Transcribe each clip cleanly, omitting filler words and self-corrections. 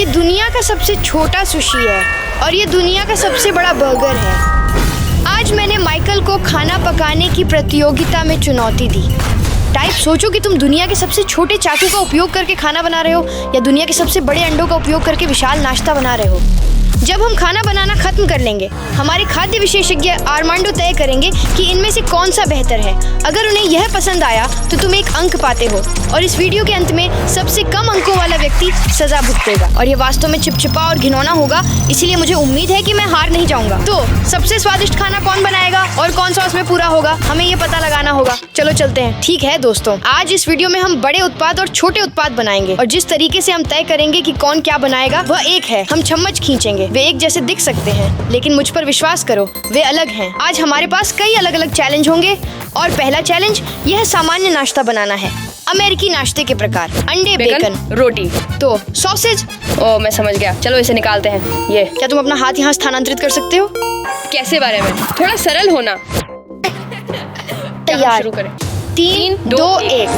ये दुनिया का सबसे छोटा सुशी है और ये दुनिया का सबसे बड़ा बर्गर है। आज मैंने माइकल को खाना पकाने की प्रतियोगिता में चुनौती दी। टाइप सोचो कि तुम दुनिया के सबसे छोटे चाकू का उपयोग करके खाना बना रहे हो या दुनिया के सबसे बड़े अंडों का उपयोग करके विशाल नाश्ता बना रहे हो। जब हम खाना बनाना खत्म कर लेंगे, हमारे खाद्य विशेषज्ञ आर्मांडो तय करेंगे कि इनमें से कौन सा बेहतर है। अगर उन्हें यह पसंद आया तो तुम एक अंक पाते हो और इस वीडियो के अंत में सबसे कम अंकों वाला व्यक्ति सजा भुगतेगा और यह वास्तव में चिपचिपा और घिनौना होगा, इसीलिए मुझे उम्मीद है कि मैं हार नहीं जाऊंगा। तो सबसे स्वादिष्ट खाना कौन बनाएगा और कौन सा उसमें पूरा होगा, हमें ये पता लगाना होगा। चलो चलते हैं। ठीक है दोस्तों, आज इस वीडियो में हम बड़े उत्पाद और छोटे उत्पाद बनाएंगे और जिस तरीके से हम तय करेंगे कि कौन क्या बनाएगा वह एक है। हम चम्मच खींचेंगे, वे एक जैसे दिख सकते हैं लेकिन मुझ पर विश्वास करो वे अलग हैं। आज हमारे पास कई अलग अलग चैलेंज होंगे और पहला चैलेंज यह सामान्य नाश्ता बनाना है, अमेरिकी नाश्ते के प्रकार, अंडे, बेकन, रोटी, तो सॉसेज। ओ मैं समझ गया, चलो इसे निकालते हैं। ये क्या तुम अपना हाथ यहाँ स्थानांतरित कर सकते हो? कैसे बारे में थोड़ा सरल होना। तैयार, शुरू करें। 3, 2, 1।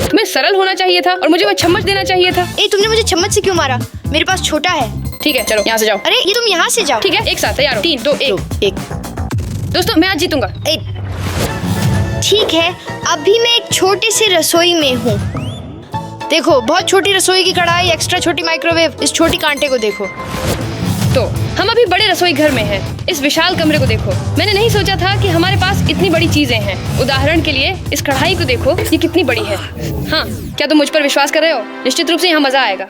तुम्हें सरल होना चाहिए था और मुझे वो चम्मच देना चाहिए था। तुमने मुझे चम्मच से क्यों मारा? मेरे पास छोटा है। ठीक है चलो यहाँ से जाओ। अरे ये तुम यहाँ से जाओ। ठीक है एक साथ तैयार हो। 3, 2, 1। दोस्तों मैं आज जीतूंगा। ठीक है, अभी मैं एक छोटे से रसोई में हूँ। देखो, बहुत छोटी रसोई की कढ़ाई, एक्स्ट्रा छोटी माइक्रोवेव, इस छोटी कांटे को देखो। तो हम अभी बड़े रसोई घर में हैं। इस विशाल कमरे को देखो। मैंने नहीं सोचा था कि हमारे पास इतनी बड़ी चीजें हैं। उदाहरण के लिए इस कढ़ाई को देखो, ये कितनी बड़ी है। हाँ, क्या तुम मुझ पर विश्वास कर रहे हो? निश्चित रूप से यहाँ मजा आएगा।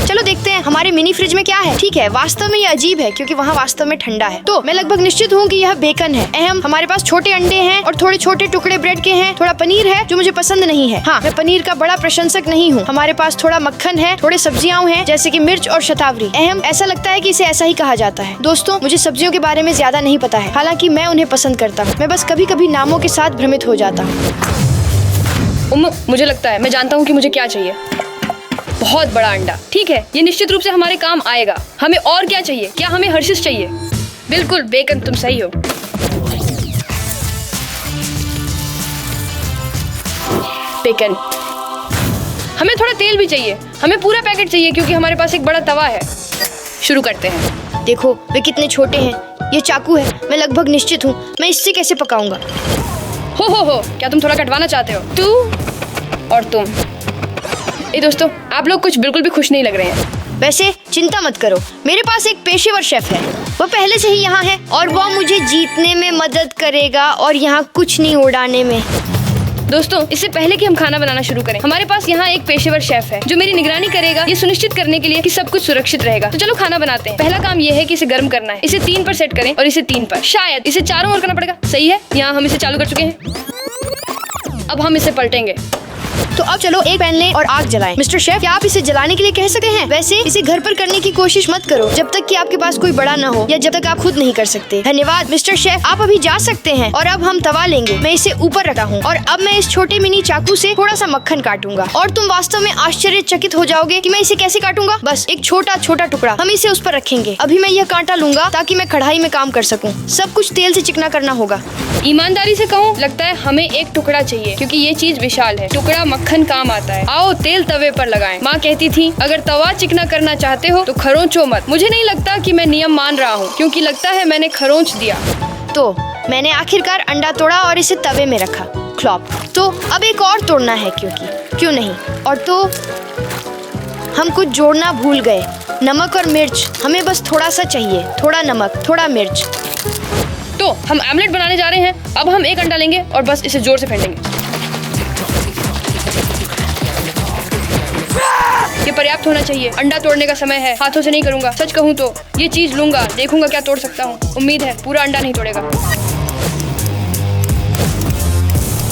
चलो देखते हैं हमारे मिनी फ्रिज में क्या है। ठीक है, वास्तव में ये अजीब है क्योंकि वहाँ वास्तव में ठंडा है। तो मैं लगभग निश्चित हूँ कि यह बेकन है। अहम, हमारे पास छोटे अंडे हैं और थोड़े छोटे टुकड़े ब्रेड के हैं। थोड़ा पनीर है जो मुझे पसंद नहीं है। हाँ, मैं पनीर का बड़ा प्रशंसक नहीं हूँ। हमारे पास थोड़ा मक्खन है, थोड़े सब्जियां हैं जैसे कि मिर्च और शतावरी। अहम, ऐसा लगता है कि इसे ऐसा ही कहा जाता है। दोस्तों, मुझे सब्जियों के बारे में ज्यादा नहीं पता है, हालांकि मैं उन्हें पसंद करता हूँ। मैं बस कभी कभी नामों के साथ भ्रमित हो जाता हूँ। मुझे लगता है मैं जानता हूँ कि मुझे क्या चाहिए। बहुत बड़ा अंडा। ठीक है, ये निश्चित रूप से हमारे काम आएगा। हमें और क्या चाहिए? क्या हमें हर्षिस चाहिए? बिल्कुल बेकन, तुम सही हो। बेकन। हमें थोड़ा तेल भी चाहिए। हमें पूरा पैकेट चाहिए क्योंकि हमारे पास एक बड़ा तवा है। शुरू करते हैं। देखो वे कितने छोटे हैं। ये चाकू है, मैं लगभग निश्चित हूँ मैं इससे कैसे पकाऊंगा। हो, क्या तुम थोड़ा कटवाना चाहते हो? तू और तुम। दोस्तों, आप लोग कुछ बिल्कुल भी खुश नहीं लग रहे हैं। वैसे चिंता मत करो, मेरे पास एक पेशेवर शेफ है। वो पहले से ही यहाँ है और वो मुझे जीतने में मदद करेगा और यहाँ कुछ नहीं उड़ाने में। दोस्तों, इससे पहले कि हम खाना बनाना शुरू करें, हमारे पास यहाँ एक पेशेवर शेफ है जो मेरी निगरानी करेगा ये सुनिश्चित करने के लिए कि सब कुछ सुरक्षित रहेगा। तो चलो खाना बनाते हैं। पहला काम ये है कि इसे गर्म करना है। इसे 3 पर सेट करें और इसे 3 पर। शायद इसे चारों ओर करना पड़ेगा। सही है, यहाँ हम इसे चालू कर चुके हैं। अब हम इसे पलटेंगे। तो अब चलो एक पैन लें और आग जलाएं। मिस्टर शेफ, क्या आप इसे जलाने के लिए कह सकते हैं? वैसे इसे घर पर करने की कोशिश मत करो जब तक कि आपके पास कोई बड़ा न हो या जब तक आप खुद नहीं कर सकते। धन्यवाद मिस्टर शेफ, आप अभी जा सकते हैं। और अब हम तवा लेंगे। मैं इसे ऊपर रखा हूँ और अब मैं इस छोटे मिनी चाकू से थोड़ा सा मक्खन काटूंगा और तुम वास्तव में आश्चर्यचकित हो जाओगे कि मैं इसे कैसे काटूंगा। बस एक छोटा छोटा टुकड़ा हम इसे उस पर रखेंगे। अभी मैं यह कांटा लूंगा ताकि मैं कढ़ाई में काम कर सकूँ। सब कुछ तेल से चिकना करना होगा। ईमानदारी से कहूँ, लगता है हमें एक टुकड़ा चाहिए क्योंकि ये चीज विशाल है। टुकड़ा मक्खन काम आता है। आओ तेल तवे पर लगाएं। माँ कहती थी अगर तवा चिकना करना चाहते हो तो खरोंचो मत। मुझे नहीं लगता कि मैं नियम मान रहा हूँ क्योंकि लगता है मैंने खरोंच दिया। तो मैंने आखिरकार अंडा तोड़ा और इसे तवे में रखा। क्लॉप। तो अब एक और तोड़ना है क्योंकि क्यों नहीं। और तो हम कुछ जोड़ना भूल गए, नमक और मिर्च। हमें बस थोड़ा सा चाहिए, थोड़ा नमक, थोड़ा मिर्च। तो हम आमलेट बनाने जा रहे हैं। अब हम एक अंडा लेंगे और बस इसे जोर से फेंटेंगे। ये पर्याप्त होना चाहिए। अंडा तोड़ने का समय है। हाथों से नहीं करूंगा। सच कहूँ तो ये चीज लूंगा, देखूंगा क्या तोड़ सकता हूँ। उम्मीद है पूरा अंडा नहीं तोड़ेगा।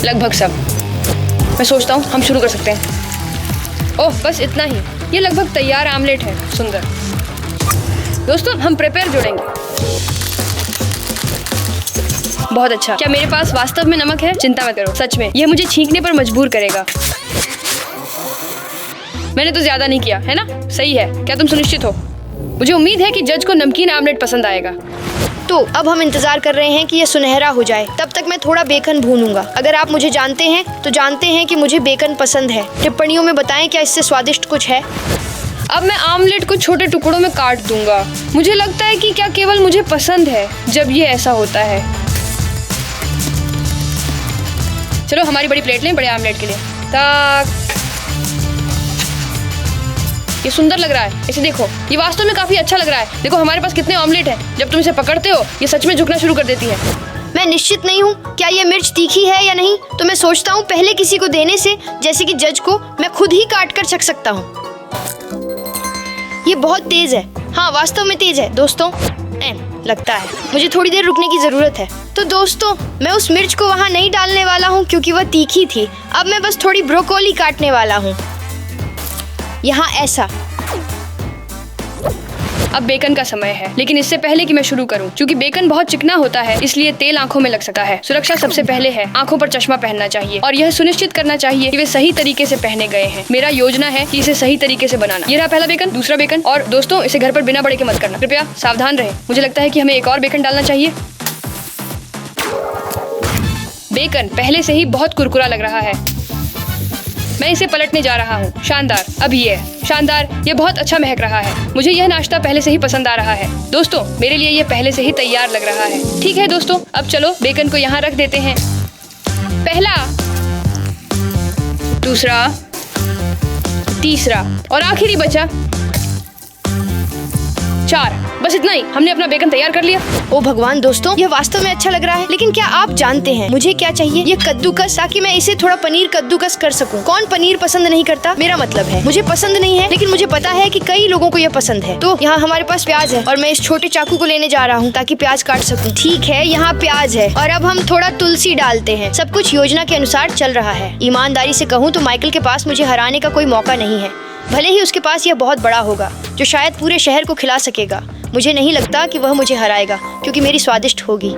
लगभग सब। मैं सोचता हूँ हम शुरू कर सकते हैं। ओह बस इतना ही। ये लगभग तैयार आमलेट है। सुंदर। दोस्तों, हम प्रिपेयर जोड़ेंगे। बहुत अच्छा। क्या मेरे पास वास्तव में नमक है? चिंता मत करो, सच में यह मुझे छींकने पर मजबूर करेगा। मैंने तो ज्यादा नहीं किया है ना? सही है। क्या तुम सुनिश्चित हो? मुझे उम्मीद है कि जज को नमकीन आमलेट पसंद आएगा। तो अब हम इंतजार कर रहे हैं कि ये सुनहरा हो जाए। तब तक मैं थोड़ा बेकन भूनूंगा। अगर आप मुझे जानते हैं तो जानते हैं कि मुझे बेकन पसंद है। टिप्पणियों में बताएं क्या इससे स्वादिष्ट कुछ है। अब मैं आमलेट को छोटे टुकड़ों में काट दूंगा। मुझे लगता है कि क्या केवल मुझे पसंद है जब ये ऐसा होता है। चलो हमारी बड़ी प्लेट लें बड़े आमलेट के लिए। ताक। ये सुंदर लग रहा है, इसे देखो, ये वास्तव में काफी अच्छा लग रहा है। देखो हमारे पास कितने ऑमलेट हैं। जब तुम इसे पकड़ते हो ये सच में झुकना शुरू कर देती है। मैं निश्चित नहीं हूँ क्या ये मिर्च तीखी है या नहीं, तो मैं सोचता हूँ पहले किसी को देने से, जैसे कि जज को, मैं खुद ही काट कर चख सकता हूँ। ये बहुत तेज है। हाँ वास्तव में तेज है दोस्तों। लगता है मुझे थोड़ी देर रुकने की जरूरत है। तो दोस्तों मैं उस मिर्च को वहाँ नहीं डालने वाला हूँ क्योंकि वह तीखी थी। अब मैं बस थोड़ी ब्रोकोली काटने वाला हूँ यहाँ ऐसा। अब बेकन का समय है, लेकिन इससे पहले कि मैं शुरू करूं, क्योंकि बेकन बहुत चिकना होता है इसलिए तेल आंखों में लग सकता है। सुरक्षा सबसे पहले है। आंखों पर चश्मा पहनना चाहिए और यह सुनिश्चित करना चाहिए कि वे सही तरीके से पहने गए हैं। मेरा योजना है कि इसे सही तरीके से बनाना। ये रहा पहला बेकन, दूसरा बेकन। और दोस्तों इसे घर पर बिना बड़े के मत करना, कृपया सावधान रहें। मुझे लगता है कि हमें एक और बेकन डालना चाहिए। बेकन पहले से ही बहुत कुरकुरा लग रहा है। मैं इसे पलटने जा रहा हूँ। शानदार, अब ये है शानदार। ये बहुत अच्छा महक रहा है। मुझे यह नाश्ता पहले से ही पसंद आ रहा है। दोस्तों मेरे लिए ये पहले से ही तैयार लग रहा है। ठीक है दोस्तों, अब चलो बेकन को यहाँ रख देते हैं। पहला, दूसरा, तीसरा और आखिरी बचा 4। बस इतना ही, हमने अपना बेकन तैयार कर लिया। ओ भगवान दोस्तों, यह वास्तव में अच्छा लग रहा है। लेकिन क्या आप जानते हैं मुझे क्या चाहिए? ये कद्दूकस, ताकि मैं इसे थोड़ा पनीर कद्दूकस कर सकूं। कौन पनीर पसंद नहीं करता? मेरा मतलब है मुझे पसंद नहीं है, लेकिन मुझे पता है कि कई लोगों को यह पसंद है। तो यहाँ हमारे पास प्याज है और मैं इस छोटे चाकू को लेने जा रहा हूँ ताकि प्याज काट सकूँ। ठीक है, यहाँ प्याज है और अब हम थोड़ा तुलसी डालते हैं। सब कुछ योजना के अनुसार चल रहा है। ईमानदारी से कहूँ तो माइकल के पास मुझे हराने का कोई मौका नहीं है। भले ही उसके पास यह बहुत बड़ा होगा जो शायद पूरे शहर को खिला सकेगा। मुझे नहीं लगता कि वह मुझे हराएगा क्योंकि मेरी स्वादिष्ट होगी।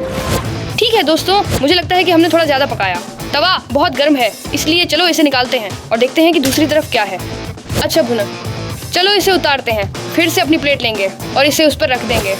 ठीक है दोस्तों, मुझे लगता है कि हमने थोड़ा ज्यादा पकाया। तवा बहुत गर्म है, इसलिए चलो इसे निकालते हैं और देखते हैं कि दूसरी तरफ क्या है। अच्छा भुना, चलो इसे उतारते हैं। फिर से अपनी प्लेट लेंगे और इसे उस पर रख देंगे।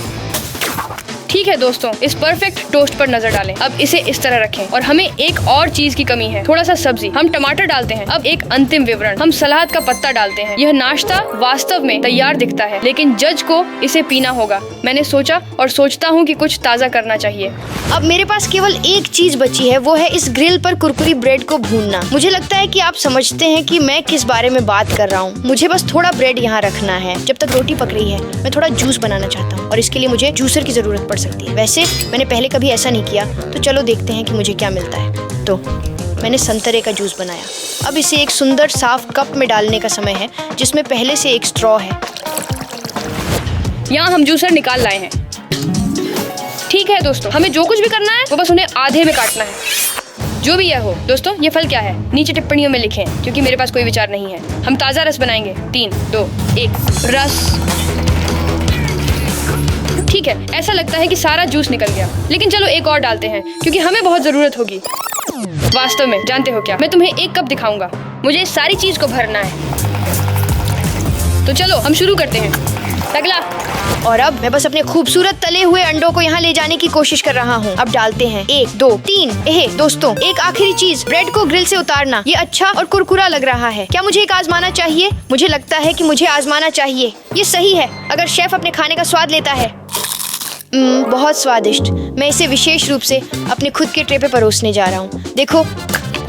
ठीक है दोस्तों, इस परफेक्ट टोस्ट पर नजर डालें। अब इसे इस तरह रखें और हमें एक और चीज की कमी है, थोड़ा सा सब्जी। हम टमाटर डालते हैं। अब एक अंतिम विवरण, हम सलाद का पत्ता डालते हैं। यह नाश्ता वास्तव में तैयार दिखता है, लेकिन जज को इसे पीना होगा। मैंने सोचा और सोचता हूँ कि कुछ ताज़ा करना चाहिए। अब मेरे पास केवल एक चीज बची है, वो है इस ग्रिल पर कुरकुरी ब्रेड को भूनना। मुझे लगता है कि आप समझते हैं कि मैं किस बारे में बात कर रहा हूँ। मुझे बस थोड़ा ब्रेड यहाँ रखना है जब तक रोटी पक रही है। मैं थोड़ा जूस बनाना चाहता हूँ और इसके लिए मुझे जूसर की जरूरत पड़ सकती है। वैसे मैंने पहले कभी ऐसा नहीं किया, तो चलो देखते हैं कि मुझे क्या मिलता है। तो मैंने संतरे का जूस बनाया। अब इसे एक सुंदर साफ कप में डालने का समय है जिसमें पहले से एक स्ट्रॉ है। यहाँ हम जूसर निकाल लाए हैं। ठीक है दोस्तों, हमें जो कुछ भी करना है वो बस उन्हें आधे में काटना है। जो भी यह हो। दोस्तों ये फल क्या है नीचे टिप्पणियों में लिखें, क्योंकि मेरे पास कोई विचार नहीं है। हम ताज़ा रस बनाएंगे। 3, 2, 1 रस। ठीक है, ऐसा लगता है कि सारा जूस निकल गया, लेकिन चलो एक और डालते हैं क्योंकि हमें बहुत जरूरत होगी। वास्तव में जानते हो क्या, मैं तुम्हें एक कप दिखाऊंगा। मुझे इस सारी चीज को भरना है। तो चलो हम शुरू करते हैं। अगला। और अब मैं बस अपने खूबसूरत तले हुए अंडों को यहाँ ले जाने की कोशिश कर रहा हूँ। अब डालते हैं 1, 2, 3। दोस्तों एक आखिरी चीज, ब्रेड को ग्रिल से उतारना। ये अच्छा और कुरकुरा लग रहा है। क्या मुझे एक आजमाना चाहिए? मुझे लगता है कि मुझे आजमाना चाहिए। ये सही है अगर शेफ अपने खाने का स्वाद लेता है। बहुत स्वादिष्ट। मैं इसे विशेष रूप से अपने खुद के ट्रे पे परोसने जा रहा हूँ। देखो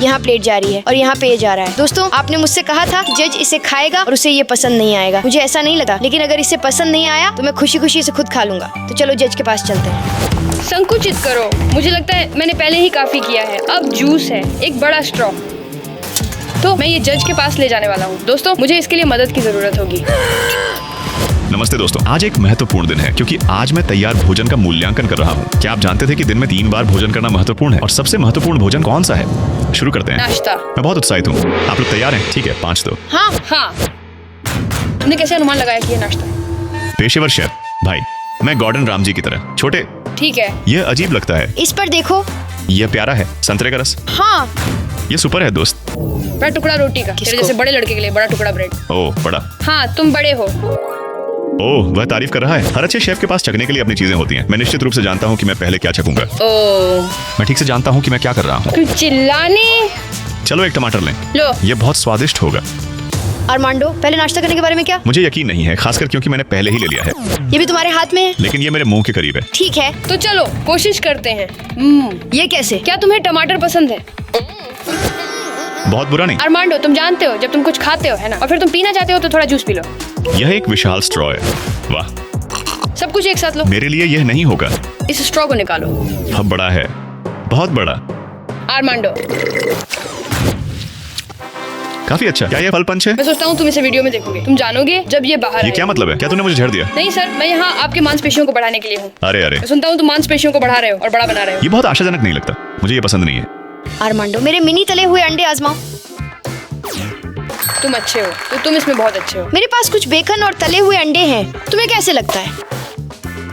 यहाँ प्लेट जा रही है और यहाँ पे ये जा रहा है। दोस्तों आपने मुझसे कहा था कि जज इसे खाएगा और उसे ये पसंद नहीं आएगा। मुझे ऐसा नहीं लगा, लेकिन अगर इसे पसंद नहीं आया तो मैं खुशी खुशी इसे खुद खा लूंगा। तो चलो जज के पास चलते हैं। संकुचित करो, मुझे लगता है मैंने पहले ही काफी किया है। अब जूस है, एक बड़ा स्ट्रॉ। तो मैं ये जज के पास ले जाने वाला हूँ। दोस्तों मुझे इसके लिए मदद की जरूरत होगी। नमस्ते दोस्तों, आज एक महत्वपूर्ण दिन है क्योंकि आज मैं तैयार भोजन का मूल्यांकन कर रहा हूँ। क्या आप जानते थे कि दिन में 3 बार भोजन करना महत्वपूर्ण है? और सबसे महत्वपूर्ण भोजन कौन सा है? शुरू करते हैं। नाश्ता। मैं बहुत उत्साहित हूँ। आप लोग तैयार हैं? ठीक है, 5 दो। हाँ। तुमने कैसे अनुमान लगाया कि ये नाश्ता है? पेशेवर शेफ भाई, मैं गॉर्डन रामजी की तरह छोटे। ठीक है। ये अजीब लगता है। इस पर देखो। ये प्यारा है, संतरे का रस। हाँ। ये सुपर है दोस्त। बड़ा टुकड़ा रोटी का, तेरे जैसे बड़े लड़के के लिए बड़ा टुकड़ा ब्रेड। ओह बड़ा। हाँ तुम बड़े हो। ओह, वह तारीफ कर रहा है। हर अच्छे शेफ के पास चखने के लिए अपनी चीजें होती हैं। मैं निश्चित रूप से जानता हूँ कि मैं पहले क्या चखूंगा। ओह, मैं ठीक से जानता हूँ कि मैं क्या कर रहा हूँ। क्यों चिल्लाने? चलो एक टमाटर लें। लो। ये बहुत स्वादिष्ट होगा। अरमांडो, पहले नाश्ता करने के बारे में क्या? मुझे यकीन नहीं है, खासकर क्योंकि मैंने पहले ही ले लिया है। ये भी तुम्हारे हाथ में है? लेकिन ये मेरे मुंह के करीब है। ठीक है, तो चलो कोशिश करते हैं। ये कैसे? क्या तुम्हें टमाटर पसंद है? बहुत बुरा नहीं। अरमांडो, तुम जानते हो जब तुम कुछ खाते हो है ना, और फिर तुम पीना चाहते हो तो थोड़ा जूस पी लो। यह एक विशाल स्ट्रॉ है। वाह, सब कुछ एक साथ लो। मेरे लिए यह नहीं होगा। इस स्ट्रॉ को निकालो। बहुत बड़ा है, बहुत बड़ा। अरमांडो, काफी अच्छा। क्या ये फल पंच है? मैं सोचता हूँ तुम इसे वीडियो में देखोगे, तुम जानोगे जब ये बाहर ये क्या मतलब है? क्या तूने मुझे झड़ दिया? नहीं सर, मैं यहाँ आपके मांसपेशियों को बढ़ाने के लिए हूँ। अरे अरे, मैं सुनता हूँ तुम मांसपेशियों को बढ़ा रहे हो और बड़ा बना रहे हो। ये बहुत आशाजनक नहीं लगता। मुझे ये पसंद नहीं है। अरमांडो, मेरे मिनी तले हुए अंडे आजमाओ। तुम अच्छे हो, तो तुम इसमें बहुत अच्छे हो। मेरे पास कुछ बेकन और तले हुए अंडे हैं, तुम्हें कैसे लगता है?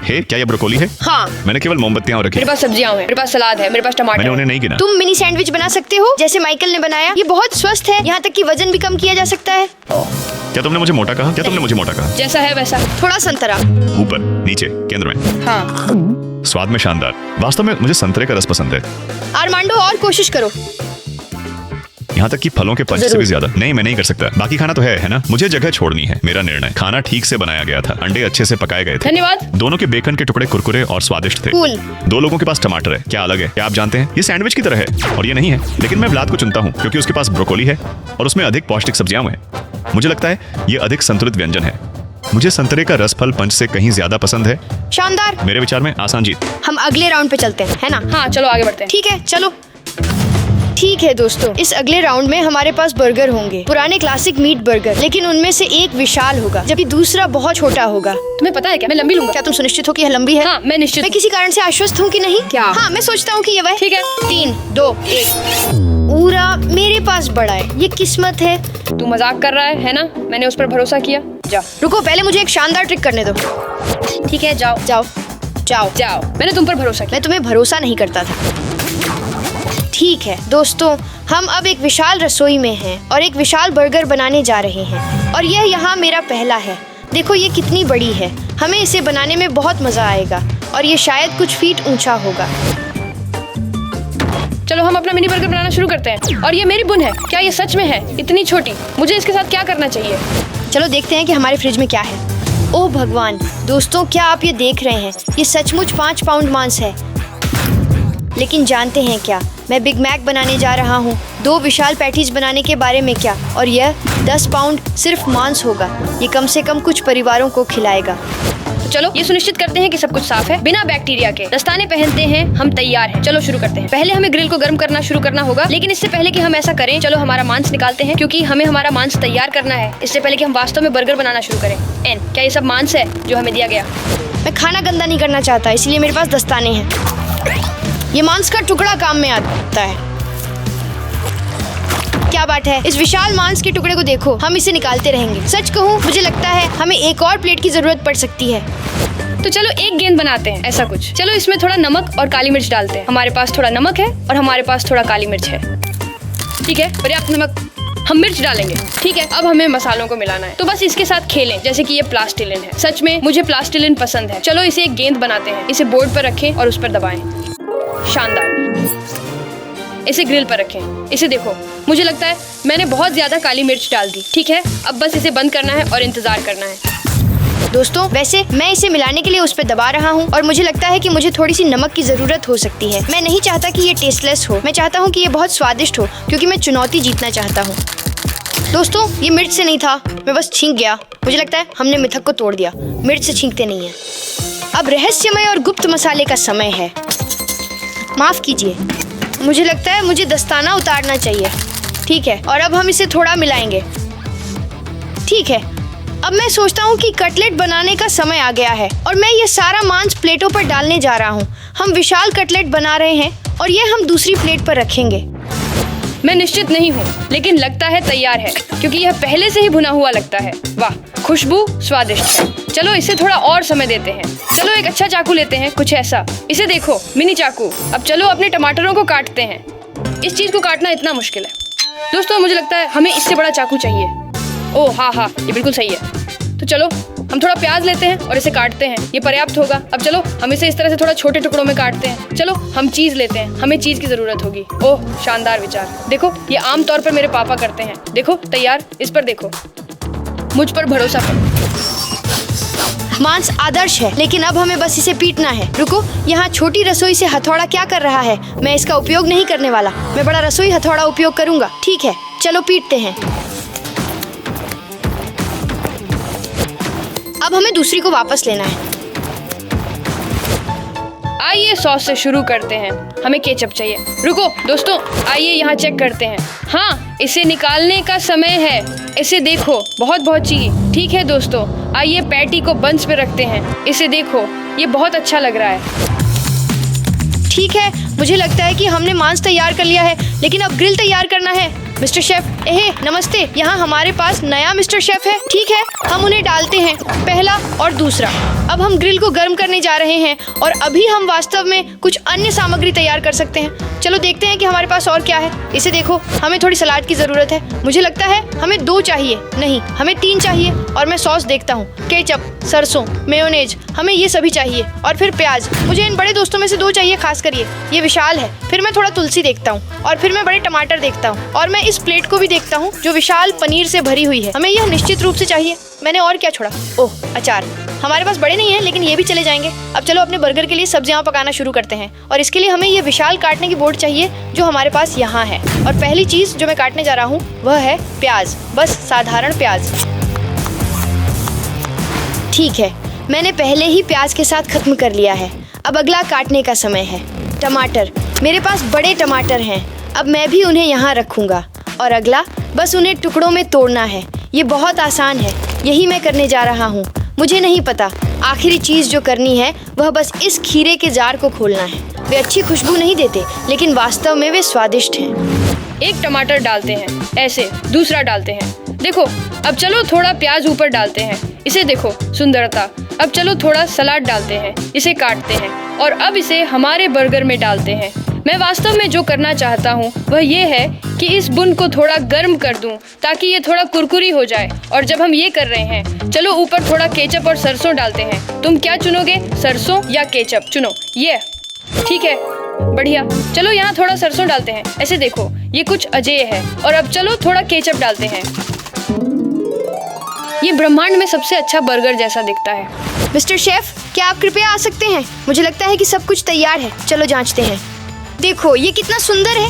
हे, क्या ये ब्रोकोली है? हाँ, मैंने केवल मोमबत्तियां रखी। मेरे पास सब्जियां हैं, मेरे पास सलाद है, मेरे पास टमाटर मैंने है। उन्हें नहीं गिना। तुम मिनी सैंडविच बना सकते हो जैसे माइकल ने बनाया। ये बहुत स्वस्थ है, यहाँ तक कि वजन भी कम किया जा सकता है। क्या तुमने मुझे मोटा कहा? क्या तुमने मुझे मोटा कहा? जैसा है वैसा। थोड़ा संतरा। ऊपर, नीचे, केंद्र में। हाँ। स्वाद में शानदार। वास्तव में मुझे संतरे का रस पसंद है। अरमांडो, और कोशिश करो। यहाँ तक कि फलों के पंच से भी ज्यादा। नहीं, मैं नहीं कर सकता। बाकी खाना तो है ना? मुझे जगह छोड़नी है। मेरा निर्णय। खाना ठीक से बनाया गया था, अंडे अच्छे से पकाए गए थे। धन्यवाद। दोनों के बेकन के टुकड़े कुरकुरे और स्वादिष्ट थे। कूल। दो लोगों के पास टमाटर है। क्या अलग है? क्या आप जानते हैं? ये सैंडविच की तरह है और ये नहीं है। लेकिन मैं व्लाद को चुनता हूँ क्योंकि उसके पास ब्रोकोली है और उसमें अधिक पौष्टिक सब्जियां हैं। मुझे लगता है ये अधिक संतुलित व्यंजन है। मुझे संतरे का रस फल पंच से कहीं ज्यादा पसंद है। शानदार। मेरे विचार में आसान जीत। हम अगले राउंड पे चलते हैं, है ना? हाँ, चलो आगे बढ़ते हैं। ठीक है, चलो। ठीक है दोस्तों, इस अगले राउंड में हमारे पास बर्गर होंगे, पुराने क्लासिक मीट बर्गर, लेकिन उनमें से एक विशाल होगा जबकि दूसरा बहुत छोटा होगा। तुम्हें पता है क्या, मैं लंबी लूंगा। क्या तुम सुनिश्चित हो कि यह लंबी है? हाँ, मैं निश्चित मैं हूँ। किसी कारण से आश्वस्त हूँ कि नहीं? क्या? हाँ, मैं सोचता हूँ कि ये वह। ठीक है। 3, 2, 1। पूरा मेरे पास बड़ा है। ये किस्मत है। तू मजाक कर रहा है ना? मैंने उस पर भरोसा किया। जा। रुको, पहले मुझे एक शानदार ट्रिक करने दो। ठीक है, जाओ जाओ जाओ जाओ। मैंने तुम पर भरोसा किया। मैं तुम्हें भरोसा नहीं करता था। ठीक है दोस्तों, हम अब एक विशाल रसोई में हैं और एक विशाल बर्गर बनाने जा रहे हैं और यह यहाँ मेरा पहला है। देखो ये कितनी बड़ी है। हमें इसे बनाने में बहुत मजा आएगा और ये शायद कुछ फीट ऊंचा होगा। चलो हम अपना मिनी बर्गर बनाना शुरू करते हैं। और ये मेरी बुन है। क्या ये सच में है? इतनी छोटी। मुझे इसके साथ क्या करना चाहिए? चलो देखते हैं कि हमारे फ्रिज में क्या है। ओह भगवान दोस्तों, क्या आप ये देख रहे हैं? ये सचमुच 5 पाउंड मांस है। लेकिन जानते हैं क्या, मैं बिग मैक बनाने जा रहा हूँ। 2 विशाल पैटीज बनाने के बारे में क्या, और यह 10 पाउंड सिर्फ मांस होगा। ये कम से कम कुछ परिवारों को खिलाएगा। तो चलो ये सुनिश्चित करते हैं कि सब कुछ साफ है, बिना बैक्टीरिया के। दस्ताने पहनते हैं, हम तैयार हैं। चलो शुरू करते हैं। पहले हमें ग्रिल को गर्म करना शुरू करना होगा, लेकिन इससे पहले कि हम ऐसा करें, चलो हमारा मांस निकालते हैं, क्योंकि हमें हमारा मांस तैयार करना है इससे पहले कि हम वास्तव में बर्गर बनाना शुरू करें। एन, क्या ये सब मांस है जो हमें दिया गया? मैं खाना गंदा नहीं करना चाहता, इसलिए मेरे पास दस्ताने हैं। ये मांस का टुकड़ा काम में आता है। क्या बात है, इस विशाल मांस के टुकड़े को देखो। हम इसे निकालते रहेंगे। सच कहूँ, मुझे लगता है हमें एक और प्लेट की जरूरत पड़ सकती है। तो चलो एक गेंद बनाते हैं, ऐसा कुछ। चलो इसमें थोड़ा नमक और काली मिर्च डालते हैं। हमारे पास थोड़ा नमक है और हमारे पास थोड़ा काली मिर्च है। ठीक है, पर्याप्त नमक। हम मिर्च डालेंगे। ठीक है, अब हमें मसालों को मिलाना है। तो बस इसके साथ खेलें जैसे कि ये प्लास्टिलिन है। सच में मुझे प्लास्टिलिन पसंद है। चलो इसे एक गेंद बनाते हैं। इसे बोर्ड पर रखें और उस पर दबाएं। शानदार। इसे ग्रिल पर रखें। इसे देखो, मुझे लगता है मैंने बहुत ज्यादा काली मिर्च डाल दी। ठीक है, अब बस इसे बंद करना है और इंतजार करना है। दोस्तों, वैसे मैं इसे मिलाने के लिए उस पर दबा रहा हूँ और मुझे लगता है कि मुझे थोड़ी सी नमक की जरूरत हो सकती है। मैं नहीं चाहता कि ये टेस्टलेस हो। मैं चाहता हूँ कि ये बहुत स्वादिष्ट हो, क्योंकि मैं चुनौती जीतना चाहता हूँ। दोस्तों, ये मिर्च से नहीं था, मैं बस छींक गया। मुझे लगता है हमने मिथक को तोड़ दिया। मिर्च से छींकते नहीं है। अब रहस्यमय और गुप्त मसाले का समय है। माफ कीजिए, मुझे लगता है मुझे दस्ताना उतारना चाहिए। ठीक है, और अब हम इसे थोड़ा मिलाएंगे। ठीक है, अब मैं सोचता हूँ कि कटलेट बनाने का समय आ गया है और मैं ये सारा मांस प्लेटों पर डालने जा रहा हूँ। हम विशाल कटलेट बना रहे हैं और ये हम दूसरी प्लेट पर रखेंगे। मैं निश्चित नहीं हूँ, लेकिन लगता है तैयार है, क्योंकि यह पहले से ही भुना हुआ लगता है। वाह, खुशबू स्वादिष्ट है। चलो इसे थोड़ा और समय देते हैं। चलो एक अच्छा चाकू लेते हैं, कुछ ऐसा। इसे देखो, मिनी चाकू। अब चलो अपने टमाटरों को काटते हैं। इस चीज को काटना इतना मुश्किल है। दोस्तों, मुझे लगता है हमें इससे बड़ा चाकू चाहिए। ओह हाँ हाँ, ये बिल्कुल सही है। तो चलो हम थोड़ा प्याज लेते हैं और इसे काटते हैं, ये पर्याप्त होगा। अब चलो हम इसे इस तरह से थोड़ा छोटे टुकड़ों में काटते हैं। चलो हम चीज लेते हैं, हमें चीज की जरूरत होगी। ओह शानदार विचार। देखो ये आमतौर पर मेरे पापा करते हैं। देखो तैयार, इस पर देखो, मुझ पर भरोसा करो। मांस आदर्श है, लेकिन अब हमें बस इसे पीटना है। रुको, यहाँ छोटी रसोई से हथौड़ा क्या कर रहा है? मैं इसका उपयोग नहीं करने वाला, मैं बड़ा रसोई हथौड़ा उपयोग करूंगा। ठीक है, चलो पीटते हैं। अब हमें दूसरी को वापस लेना है। आइए सॉस से शुरू करते हैं। हमें केचप चाहिए। रुको दोस्तों, आइए यहाँ चेक करते हैं। हाँ, इसे निकालने का समय है। इसे देखो, बहुत बहुत चाहिए। ठीक है दोस्तों, आइए पैटी को बंस पे रखते हैं। इसे देखो, ये बहुत अच्छा लग रहा है। ठीक है, मुझे लगता है कि हमने मांस तैयार कर लिया है, लेकिन अब ग्रिल तैयार करना है। मिस्टर शेफ, नमस्ते। यहाँ हमारे पास नया मिस्टर शेफ है। ठीक है, हम उन्हें डालते हैं, पहला और दूसरा। अब हम ग्रिल को गर्म करने जा रहे हैं और अभी हम वास्तव में कुछ अन्य सामग्री तैयार कर सकते हैं। चलो देखते हैं कि हमारे पास और क्या है। इसे देखो, हमें थोड़ी सलाद की जरूरत है। मुझे लगता है हमें 2 चाहिए, नहीं हमें 3 चाहिए। और मैं सॉस देखता हूँ, केचप, सरसों, मेयोनेज, हमें ये सभी चाहिए। और फिर प्याज, मुझे इन बड़े दोस्तों में से 2 चाहिए, खास कर ये विशाल है। फिर मैं थोड़ा तुलसी देखता हूँ और फिर मैं बड़े टमाटर देखता हूँ और मैं इस प्लेट को भी देखता हूँ जो विशाल पनीर से भरी हुई है। हमें यह निश्चित रूप से चाहिए। मैंने और क्या छोड़ा? ओह, अचार। हमारे पास बड़े नहीं हैं, लेकिन ये भी चले जाएंगे। अब चलो अपने बर्गर के लिए सब्जियां पकाना शुरू करते हैं और इसके लिए हमें ये विशाल काटने की बोर्ड चाहिए जो हमारे पास यहाँ है। और पहली चीज जो मैं काटने जा रहा हूँ वह है प्याज, बस साधारण प्याज। ठीक है, मैंने पहले ही प्याज के साथ खत्म कर लिया है। अब अगला काटने का समय है। टमाटर, मेरे पास बड़े टमाटर हैं। अब मैं भी उन्हें यहाँ रखूँगा। और अगला, बस उन्हें टुकड़ों में तोड़ना है। ये बहुत आसान है, यही मैं करने जा रहा हूँ। मुझे नहीं पता, आखिरी चीज़ जो करनी है वह बस इस खीरे के जार को खोलना है। वे अच्छी खुशबू नहीं देते, लेकिन वास्तव में वे स्वादिष्ट हैं। एक टमाटर डालते हैं, ऐसे दूसरा डालते हैं। देखो, अब चलो थोड़ा प्याज ऊपर डालते हैं। इसे देखो, सुंदरता। अब चलो थोड़ा सलाद डालते हैं, इसे काटते हैं और अब इसे हमारे बर्गर में डालते हैं। मैं वास्तव में जो करना चाहता हूँ वह ये है कि इस बुन को थोड़ा गर्म कर दूं ताकि ये थोड़ा कुरकुरी हो जाए। और जब हम ये कर रहे हैं, चलो ऊपर थोड़ा केचप और सरसों डालते हैं। तुम क्या चुनोगे, सरसों या केचप? चुनो ये। ठीक है, बढ़िया। चलो यहाँ थोड़ा सरसों डालते हैं। ऐसे देखो, ये कुछ अजेय है। और अब चलो थोड़ा केचप डालते हैं। ये ब्रह्मांड में सबसे अच्छा बर्गर जैसा दिखता है। मिस्टर शेफ, क्या आप कृपया आ सकते हैं? मुझे लगता है कि सब कुछ तैयार है। चलो जांचते हैं। देखो, ये कितना सुंदर है,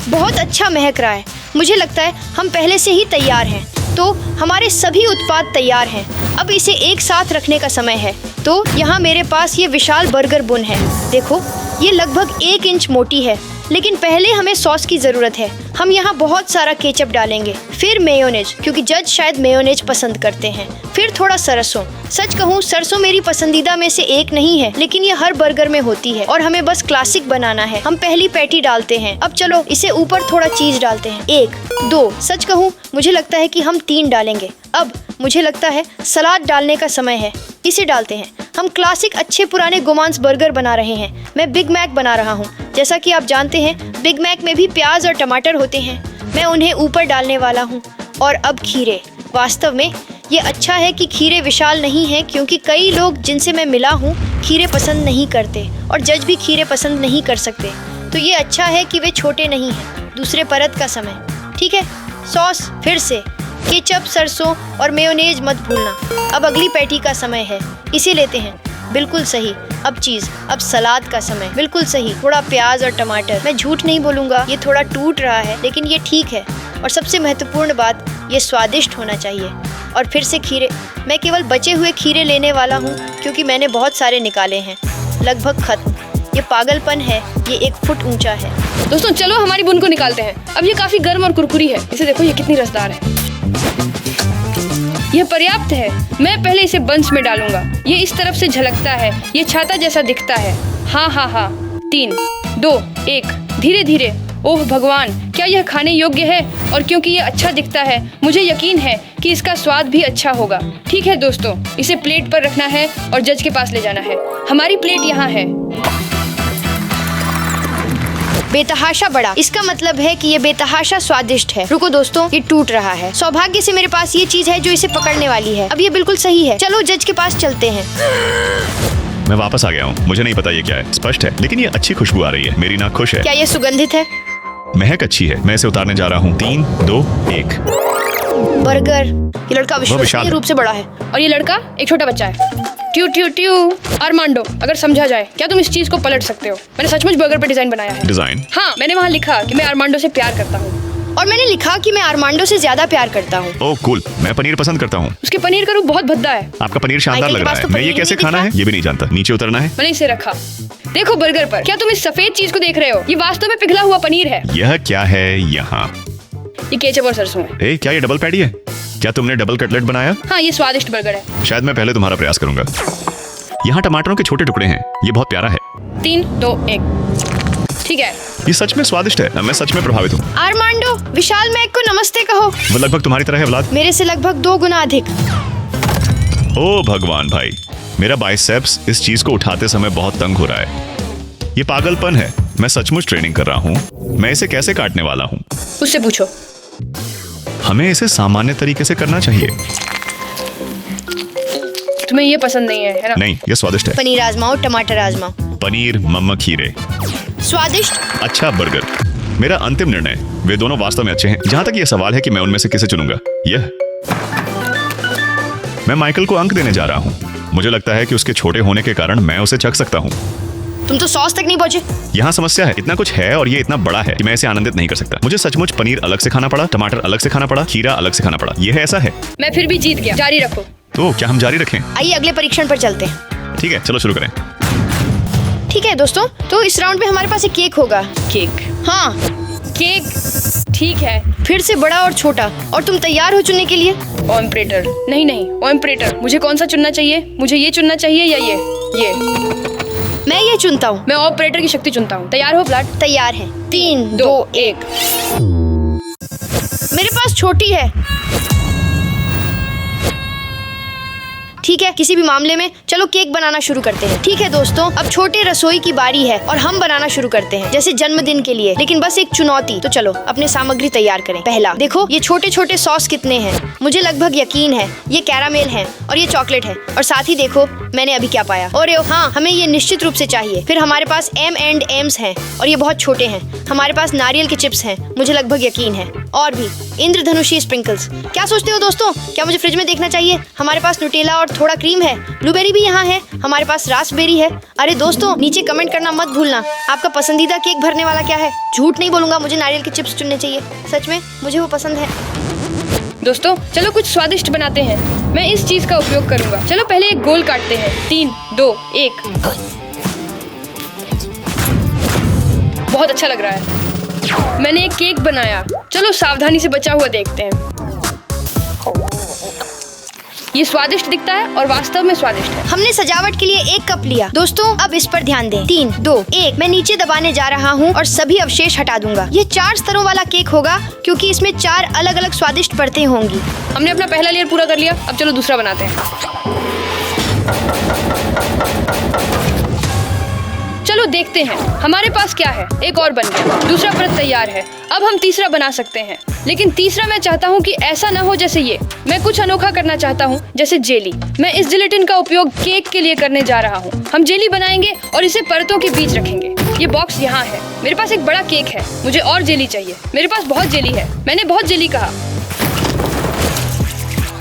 बहुत अच्छा महक रहा है। मुझे लगता है हम पहले से ही तैयार हैं। तो हमारे सभी उत्पाद तैयार हैं। अब इसे एक साथ रखने का समय है। तो यहाँ मेरे पास ये विशाल बर्गर बुन है। देखो, ये लगभग 1 इंच मोटी है। लेकिन पहले हमें सॉस की ज़रूरत है। हम यहाँ बहुत सारा केचप डालेंगे, फिर मेयोनेज, क्योंकि जज शायद मेयोनेज पसंद करते हैं, फिर थोड़ा सरसों। सच कहूँ, सरसों मेरी पसंदीदा में से एक नहीं है, लेकिन ये हर बर्गर में होती है और हमें बस क्लासिक बनाना है। हम पहली पैटी डालते हैं। अब चलो इसे ऊपर थोड़ा चीज डालते हैं। 1, 2, सच कहूँ मुझे लगता है कि हम 3 डालेंगे। अब मुझे लगता है सलाद डालने का समय है। इसे डालते हैं। हम क्लासिक अच्छे पुराने गोमांस बर्गर बना रहे हैं। मैं बिग मैक बना रहा हूँ। जैसा कि आप जानते हैं, बिग मैक में भी प्याज और टमाटर होते हैं। मैं उन्हें ऊपर डालने वाला हूँ। और अब खीरे। वास्तव में ये अच्छा है कि खीरे विशाल नहीं हैं, क्योंकि कई लोग जिनसे मैं मिला हूँ खीरे पसंद नहीं करते और जज भी खीरे पसंद नहीं कर सकते। तो ये अच्छा है कि वे छोटे नहीं हैं। दूसरे परत का समय। ठीक है, सॉस फिर से, केचप, सरसों और मेयोनेज मत भूलना। अब अगली पैटी का समय है। इसे लेते हैं। बिल्कुल सही। अब चीज़, अब सलाद का समय। बिल्कुल सही, थोड़ा प्याज और टमाटर। मैं झूठ नहीं बोलूँगा, ये थोड़ा टूट रहा है, लेकिन ये ठीक है। और सबसे महत्वपूर्ण बात, ये स्वादिष्ट होना चाहिए। और फिर से खीरे। मैं केवल बचे हुए खीरे लेने वाला हूँ, क्योंकि मैंने बहुत सारे निकाले हैं। लगभग खत्म। ये पागलपन है। ये 1 फुट ऊंचा है। दोस्तों चलो हमारी बुन को निकालते हैं। अब ये काफी गर्म और कुरकुरी है। इसे देखो, ये कितनी रसदार है। यह पर्याप्त है। मैं पहले इसे बंच में डालूंगा। ये इस तरफ से झलकता है, ये छाता जैसा दिखता है। हाँ हाँ हाँ, 3, 2, 1, धीरे धीरे। ओह भगवान, क्या यह खाने योग्य है? और क्योंकि ये अच्छा दिखता है, मुझे यकीन है कि इसका स्वाद भी अच्छा होगा। ठीक है दोस्तों, इसे प्लेट पर रखना है और जज के पास ले जाना है। हमारी प्लेट यहाँ है। बेतहाशा बड़ा, इसका मतलब है कि ये बेतहाशा स्वादिष्ट है। रुको दोस्तों, ये टूट रहा है। सौभाग्य से मेरे पास ये चीज है जो इसे पकड़ने वाली है। अब ये बिल्कुल सही है। चलो जज के पास चलते हैं। मैं वापस आ गया हूँ। मुझे नहीं पता ये क्या है, स्पष्ट है, लेकिन ये अच्छी खुशबू आ रही है। मेरी नाक खुश है। क्या ये सुगंधित है? महक अच्छी है। मैं इसे उतारने जा रहा हूँ। 3, 2, 1। बर्गर। ये लड़का विशाल विश्वसनीय है। रूप से बड़ा है। और ये लड़का एक छोटा बच्चा है। ट्यू ट्यू ट्यू। आर्मांडो, अगर समझा जाए, क्या तुम इस चीज को पलट सकते हो? मैंने सचमुच बर्गर पे डिजाइन बनाया है। डिजाइन? हाँ, मैंने वहाँ लिखा कि मैं आर्मांडो से प्यार करता हूँ। और मैंने लिखा कि मैं आर्मांडो से ज्यादा प्यार करता हूँ। ओह कूल। मैं पनीर पसंद करता हूँ। उसके पनीर का रूप बहुत भद्दा है। आपका पनीर शानदार माइकल लग के रहा पास है। तो मैं ये पनीर कैसे नहीं खाना है दिखता। ये भी नहीं जानता। नीचे उतरना है। मैंने इसे रखा। देखो बर्गर पर, क्या तुम इस सफेद चीज को देख रहे हो? ये वास्तव में पिघला हुआ पनीर है। यह क्या है यहाँ? ये केचप और सरसों है। ए, क्या ये डबल पैटी है? क्या तुमने डबल कटलेट बनाया? हाँ, ये स्वादिष्ट बर्गर है। शायद मैं पहले तुम्हारा प्रयास करूंगा। यहाँ टमाटरों के छोटे टुकड़े हैं। ये बहुत प्यारा है। 3, 2, 1। ठीक है। ये सच में स्वादिष्ट है। मैं सच में प्रभावित हूँ। आर्मांडो, विशाल मैक को नमस्ते कहो। वो लगभग तुम्हारी तरह है व्लाद। मेरे से लगभग 2 गुना अधिक। ओ भगवान भाई, मेरा बाइसेप्स इस चीज को उठाते समय बहुत तंग हो रहा है। ये पागलपन है। मैं सचमुच ट्रेनिंग कर रहा हूँ। मैं इसे कैसे काटने वाला हूँ? उससे पूछो। हमें इसे सामान्य तरीके से करना चाहिए। तुम्हें ये पसंद नहीं है ना? नहीं, ये स्वादिष्ट है। पनीर आजमाओ, टमाटर आजमाओ। पनीर, मम्मा, खीरे। स्वादिष्ट। अच्छा बर्गर। मेरा अंतिम निर्णय। वे दोनों वास्तव में अच्छे हैं। जहां तक ये सवाल है कि मैं उनमें से किसे चुनूंगा। यह। मैं माइकल को अंक देने जा रहा हूँ। मुझे लगता है कि उसके छोटे होने के कारण मैं उसे चख सकता हूँ। तुम तो सॉस तक नहीं पहुंचे। यहाँ समस्या है, इतना कुछ है और ये इतना बड़ा है कि मैं इसे आनंदित नहीं कर सकता। मुझे सचमुच पनीर अलग से खाना पड़ा, टमाटर अलग से खाना पड़ा, खीरा अलग से खाना पड़ा। ये ऐसा है। मैं फिर भी जीत गया। जारी रखो। तो क्या हम जारी रखें? आइए अगले परीक्षण पर चलते हैं। ठीक है, चलो शुरू करें। ठीक है दोस्तों, तो इस राउंड में हमारे पास एक केक होगा। केक। हाँ, केक। ठीक है। फिर से बड़ा और छोटा। और तुम तैयार हो चुनने के लिए? ऑम्परेटर। नहीं, ऑम्परेटर। मुझे कौन सा चुनना चाहिए? मुझे ये चुनना चाहिए या ये? मैं ये चुनता हूँ। मैं ऑपरेटर की शक्ति चुनता हूँ। तैयार हो फ्लैट? तैयार है। 3, 2, 1। मेरे पास छोटी है। ठीक है, किसी भी मामले में चलो केक बनाना शुरू करते हैं। ठीक है दोस्तों, अब छोटे रसोई की बारी है और हम बनाना शुरू करते हैं, जैसे जन्मदिन के लिए। लेकिन बस एक चुनौती। तो चलो अपने सामग्री तैयार करें। पहला, देखो ये छोटे छोटे सॉस कितने हैं। मुझे लगभग यकीन है ये कैरामेल है और ये चॉकलेट है। और साथ ही देखो मैंने अभी क्या पाया। ओरियो। हाँ, हमें ये निश्चित रूप से चाहिए। फिर हमारे पास M&M's हैं और ये बहुत छोटे हैं। हमारे पास नारियल के चिप्स हैं, मुझे लगभग यकीन है। और भी इंद्रधनुषी स्प्रिंकल्स। क्या सोचते हो दोस्तों? क्या मुझे फ्रिज में देखना चाहिए? हमारे पास न्यूटेला और थोड़ा क्रीम है। ब्लूबेरी भी यहाँ है। हमारे पास रास्पबेरी है। अरे दोस्तों, नीचे कमेंट करना मत भूलना, आपका पसंदीदा केक भरने वाला क्या है। झूठ नहीं बोलूंगा, मुझे नारियल के चिप्स चुनने चाहिए। सच में मुझे वो पसंद है। दोस्तों चलो कुछ स्वादिष्ट बनाते हैं। मैं इस चीज का उपयोग करूंगा। चलो पहले एक गोल काटते हैं। 3, 2, 1। बहुत अच्छा लग रहा है। मैंने एक केक बनाया। चलो सावधानी से बचा हुआ देखते हैं। ये स्वादिष्ट दिखता है और वास्तव में स्वादिष्ट है। हमने सजावट के लिए 1 कप लिया। दोस्तों अब इस पर ध्यान दें। 3, 2, 1। मैं नीचे दबाने जा रहा हूँ और सभी अवशेष हटा दूंगा। ये 4 स्तरों वाला केक होगा क्योंकि इसमें 4 अलग अलग स्वादिष्ट परतें होंगी। हमने अपना पहला लेयर पूरा कर लिया। अब चलो दूसरा बनाते हैं। चलो देखते हैं हमारे पास क्या है। एक और बन गया। दूसरा परत तैयार है। अब हम तीसरा बना सकते हैं। लेकिन तीसरा मैं चाहता हूँ कि ऐसा ना हो जैसे ये। मैं कुछ अनोखा करना चाहता हूँ, जैसे जेली। मैं इस जिलेटिन का उपयोग केक के लिए करने जा रहा हूँ। हम जेली बनाएंगे और इसे परतों के बीच रखेंगे। ये बॉक्स यहाँ है। मेरे पास एक बड़ा केक है। मुझे और जेली चाहिए। मेरे पास बहुत जेली है। मैंने बहुत जेली कहा।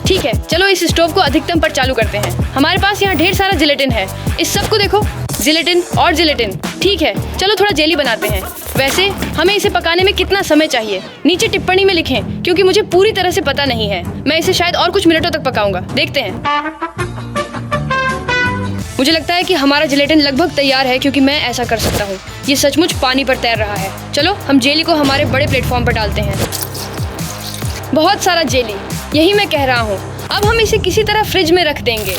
ठीक है, चलो इस स्टोव को अधिकतम पर चालू करते हैं। हमारे पास यहाँ ढेर सारा जिलेटिन है। इस सब को देखो, जिलेटिन और जिलेटिन। ठीक है, चलो थोड़ा जेली बनाते हैं। वैसे हमें इसे पकाने में कितना समय चाहिए, नीचे टिप्पणी में लिखें, क्योंकि मुझे पूरी तरह से पता नहीं है। मैं इसे शायद और कुछ मिनटों तक पकाऊंगा। देखते हैं। मुझे लगता है कि हमारा जिलेटिन लगभग तैयार है, क्योंकि मैं ऐसा कर सकता हूँ। ये सचमुच पानी पर तैर रहा है। चलो हम जेली को हमारे बड़े प्लेटफॉर्म पर डालते हैं। बहुत सारा जेली, यही मैं कह रहा हूँ। अब हम इसे किसी तरह फ्रिज में रख देंगे।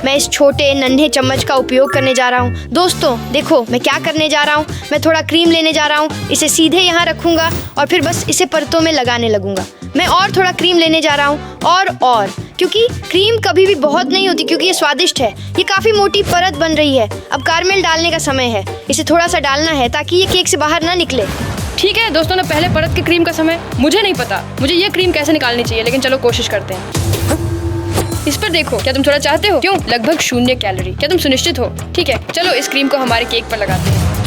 मैं इस छोटे नन्हे चम्मच का उपयोग करने जा रहा हूँ। दोस्तों देखो मैं क्या करने जा रहा हूँ। मैं थोड़ा क्रीम लेने जा रहा हूँ। इसे सीधे यहाँ रखूंगा और फिर बस इसे परतों में लगाने लगूंगा। मैं और थोड़ा क्रीम लेने जा रहा हूँ और क्योंकि क्रीम कभी भी बहुत नहीं होती क्योंकि ये स्वादिष्ट है। ये काफी मोटी परत बन रही है। अब कारमेल डालने का समय है। इसे थोड़ा सा डालना है ताकि ये केक से बाहर ना निकले। ठीक है दोस्तों, ना पहले परत की क्रीम का समय। मुझे नहीं पता मुझे ये क्रीम कैसे निकालनी चाहिए, लेकिन चलो कोशिश करते हैं। इस पर देखो, क्या तुम थोड़ा चाहते हो? क्यों? लगभग 0 कैलोरी। क्या तुम सुनिश्चित हो? ठीक है, चलो इस क्रीम को हमारे केक पर लगाते हैं।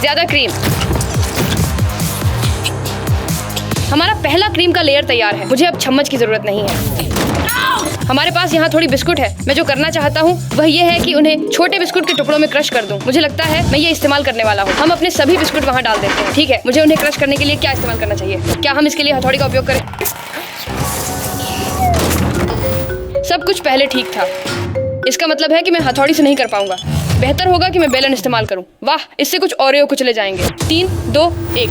ज्यादा क्रीम। हमारा पहला क्रीम का लेयर तैयार है। मुझे अब चम्मच की जरूरत नहीं है। हमारे पास यहाँ थोड़ी बिस्कुट है। मैं जो करना चाहता हूँ वह ये है कि उन्हें छोटे बिस्कुट के टुकड़ों में क्रश कर दूं। मुझे लगता है मैं ये इस्तेमाल करने वाला हूँ। हम अपने सभी बिस्कुट वहाँ डाल देते हैं। ठीक है, मुझे उन्हें क्रश करने के लिए क्या इस्तेमाल करना चाहिए? क्या हम इसके लिए हथौड़ी का उपयोग करें? सब कुछ पहले ठीक था। इसका मतलब है कि मैं हथौड़ी से नहीं कर पाऊंगा। बेहतर होगा कि मैं बेलन इस्तेमाल करूं। वाह, इससे कुछ ओरियो कुचले जाएंगे। 3, 2, 1।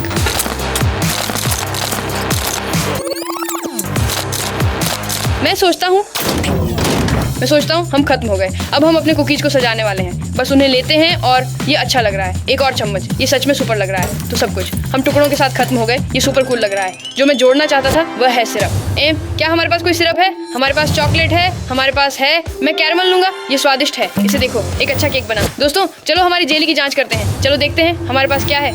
मैं सोचता हूँ हम खत्म हो गए। अब हम अपने कुकीज को सजाने वाले हैं। बस उन्हें लेते हैं और ये अच्छा लग रहा है। एक और चम्मच। ये सच में सुपर लग रहा है। तो सब कुछ हम टुकड़ों के साथ खत्म हो गए। ये सुपर कूल लग रहा है। जो मैं जोड़ना चाहता था वह है सिरप। क्या हमारे पास कोई सिरप है? हमारे पास चॉकलेट है, हमारे पास है। मैं कैरमल लूंगा, ये स्वादिष्ट है। इसे देखो, एक अच्छा केक बना। दोस्तों चलो हमारी जेली की जाँच करते हैं। चलो देखते हैं हमारे पास क्या है।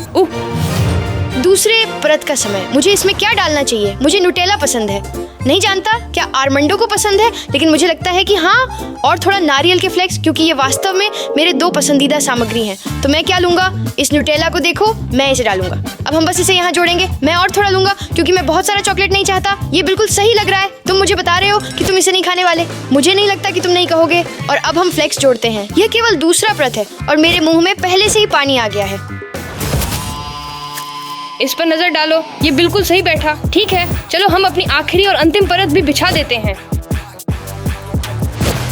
दूसरे परत का समय। मुझे इसमें क्या डालना चाहिए? मुझे नुटेला पसंद है। नहीं जानता क्या आर्मंडो को पसंद है, लेकिन मुझे लगता है कि हाँ, और थोड़ा नारियल के फ्लेक्स, क्योंकि ये वास्तव में मेरे 2 पसंदीदा सामग्री हैं। तो मैं क्या लूंगा? इस नुटेला को देखो, मैं इसे डालूंगा। अब हम बस इसे यहाँ जोड़ेंगे। मैं और थोड़ा लूंगा क्योंकि मैं बहुत सारा चॉकलेट नहीं चाहता। ये बिल्कुल सही लग रहा है। तुम मुझे बता रहे हो कि तुम इसे नहीं खाने वाले। मुझे नहीं लगता कि तुम नहीं कहोगे। और अब हम फ्लेक्स जोड़ते हैं। यह केवल दूसरा परत है और मेरे मुंह में पहले से ही पानी आ गया है। इस पर नजर डालो, ये बिल्कुल सही बैठा। ठीक है, चलो हम अपनी आखिरी और अंतिम परत भी बिछा देते हैं।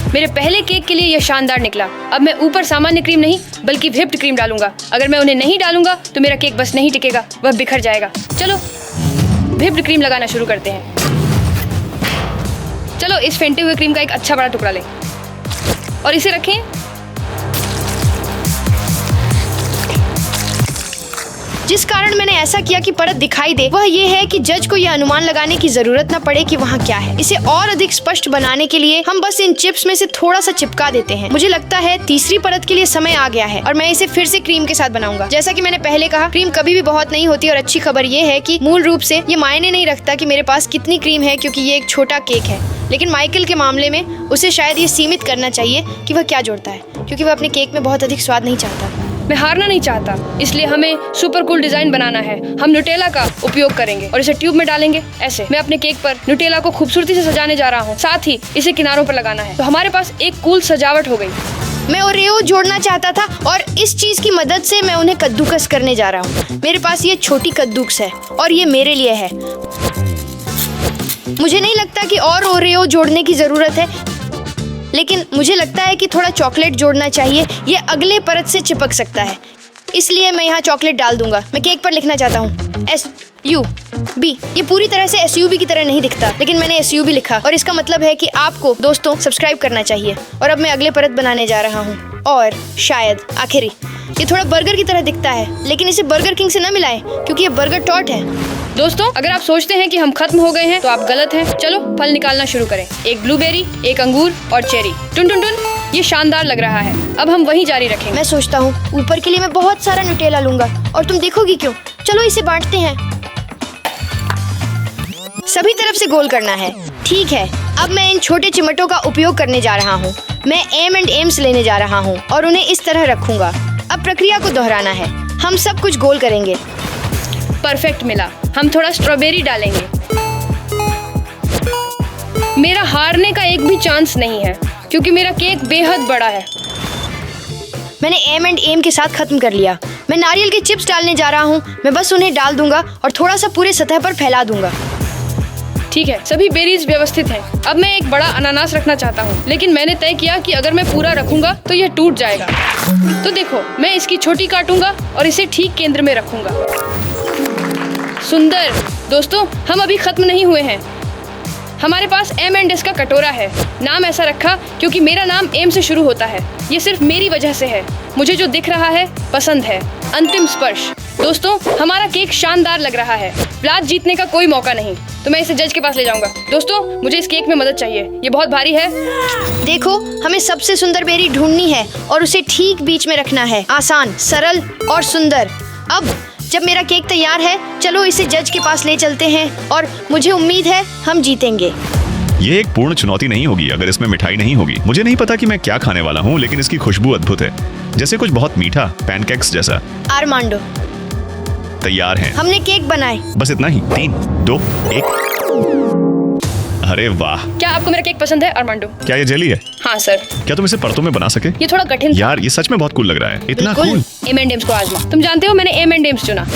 मेरे पहले केक के लिए यह शानदार निकला। अब मैं ऊपर सामान्य क्रीम नहीं बल्कि व्हिप्ड क्रीम डालूंगा। अगर मैं उन्हें नहीं डालूंगा तो मेरा केक बस नहीं टिकेगा, वह बिखर जाएगा। चलो व्हिप्ड क्रीम लगाना शुरू करते हैं। चलो इस फेंटे हुए क्रीम का एक अच्छा बड़ा टुकड़ा लें और इसे रखें। जिस कारण मैंने ऐसा किया कि परत दिखाई दे, वह ये है कि जज को यह अनुमान लगाने की जरूरत न पड़े कि वहाँ क्या है। इसे और अधिक स्पष्ट बनाने के लिए हम बस इन चिप्स में से थोड़ा सा चिपका देते हैं। मुझे लगता है तीसरी परत के लिए समय आ गया है और मैं इसे फिर से क्रीम के साथ बनाऊंगा। जैसा कि मैंने पहले कहा, क्रीम कभी भी बहुत नहीं होती और अच्छी खबर ये है कि मूल रूप से ये मायने नहीं रखता कि मेरे पास कितनी क्रीम है, क्योंकि ये एक छोटा केक है। लेकिन माइकल के मामले में उसे शायद ये सीमित करना चाहिए कि वह क्या जोड़ता है, क्योंकि वह अपने केक में बहुत अधिक स्वाद नहीं चाहता। मैं हारना नहीं चाहता, इसलिए हमें सुपर कूल डिजाइन बनाना है। हम नुटेला का उपयोग करेंगे और इसे ट्यूब में डालेंगे। ऐसे मैं अपने केक पर नुटेला को खूबसूरती से सजाने जा रहा हूँ। साथ ही इसे किनारों पर लगाना है। तो हमारे पास एक कूल सजावट हो गई। मैं ओरियो जोड़ना चाहता था और इस चीज की मदद से मैं उन्हें कद्दूकस करने जा रहा हूँ। मेरे पास ये छोटी कद्दूकस है और ये मेरे लिए है। मुझे नहीं लगता कि और ओरियो जोड़ने की जरूरत है, लेकिन मुझे लगता है कि थोड़ा चॉकलेट जोड़ना चाहिए। ये अगले परत से चिपक सकता है, इसलिए मैं यहाँ चॉकलेट डाल दूंगा। मैं केक पर लिखना चाहता हूँ SUB। ये पूरी तरह से SUB की तरह नहीं दिखता, लेकिन मैंने SUB लिखा और इसका मतलब है कि आपको दोस्तों सब्सक्राइब करना चाहिए। और अब मैं अगले परत बनाने जा रहा हूँ और शायद आखिरी। ये थोड़ा बर्गर की तरह दिखता है, लेकिन इसे बर्गर किंग से न मिलाएं क्योंकि ये बर्गर टॉट है। दोस्तों अगर आप सोचते हैं कि हम खत्म हो गए हैं तो आप गलत हैं। चलो फल निकालना शुरू करें। एक ब्लूबेरी, एक अंगूर और चेरी। टुन टुन टुन, ये शानदार लग रहा है। अब हम वहीं जारी रखेंगे। मैं सोचता हूँ ऊपर के लिए मैं बहुत सारा नुटेला लूंगा और तुम देखोगी क्यों। चलो इसे बांटते हैं। सभी तरफ से गोल करना है। ठीक है, अब मैं इन छोटे चिमटों का उपयोग करने जा रहा हूँ। मैं M&M's लेने जा रहा हूँ और उन्हें इस तरह रखूंगा। अब प्रक्रिया को दोहराना है। हम सब कुछ गोल करेंगे। परफेक्ट मिला। हम थोड़ा स्ट्रॉबेरी डालेंगे। मेरा हारने का एक भी चांस नहीं है क्योंकि मेरा केक बेहद बड़ा है। मैंने M&M के साथ खत्म कर लिया। मैं नारियल के चिप्स डालने जा रहा हूँ। मैं बस उन्हें डाल दूंगा और थोड़ा सा पूरे सतह पर फैला दूंगा। ठीक है, सभी बेरीज व्यवस्थित हैं। अब मैं एक बड़ा अनानास रखना चाहता हूँ, लेकिन मैंने तय किया कि अगर मैं पूरा रखूंगा तो यह टूट जाएगा। तो देखो, मैं इसकी छोटी काटूंगा और इसे ठीक केंद्र में रखूंगा। सुंदर। दोस्तों हम अभी खत्म नहीं हुए हैं। हमारे पास M&S का कटोरा है। नाम ऐसा रखा क्योंकि मेरा नाम M से शुरू होता है। ये सिर्फ मेरी वजह से है। मुझे जो दिख रहा है पसंद है। अंतिम स्पर्श। दोस्तों हमारा केक शानदार लग रहा है। व्लाद जीतने का कोई मौका नहीं, तो मैं इसे जज के पास ले जाऊंगा। दोस्तों मुझे इस केक में मदद चाहिए, ये बहुत भारी है। देखो, हमें सबसे सुंदर बेरी ढूंढनी है और उसे ठीक बीच में रखना है। आसान, सरल और सुंदर। अब जब मेरा केक तैयार है, चलो इसे जज के पास ले चलते हैं और मुझे उम्मीद है हम जीतेंगे। ये एक पूर्ण चुनौती नहीं होगी अगर इसमें मिठाई नहीं होगी। मुझे नहीं पता कि मैं क्या खाने वाला हूँ, लेकिन इसकी खुशबू अद्भुत है, जैसे कुछ बहुत मीठा, पैनकेक्स जैसा। आर्मांडो, तैयार हैं। हमने केक बनाए। बस इतना ही। 3, 2, 1। अरे वाह, क्या आपको मेरा केक पसंद है आर्मांडो? क्या ये जेली है? हाँ सर। क्या तुम इसे परतों में बना सके? ये थोड़ा कठिन। यार ये सच में बहुत कूल लग रहा है। इतना कूल। M&M's को आजमा। तुम जानते हो मैंने M&M's चुना।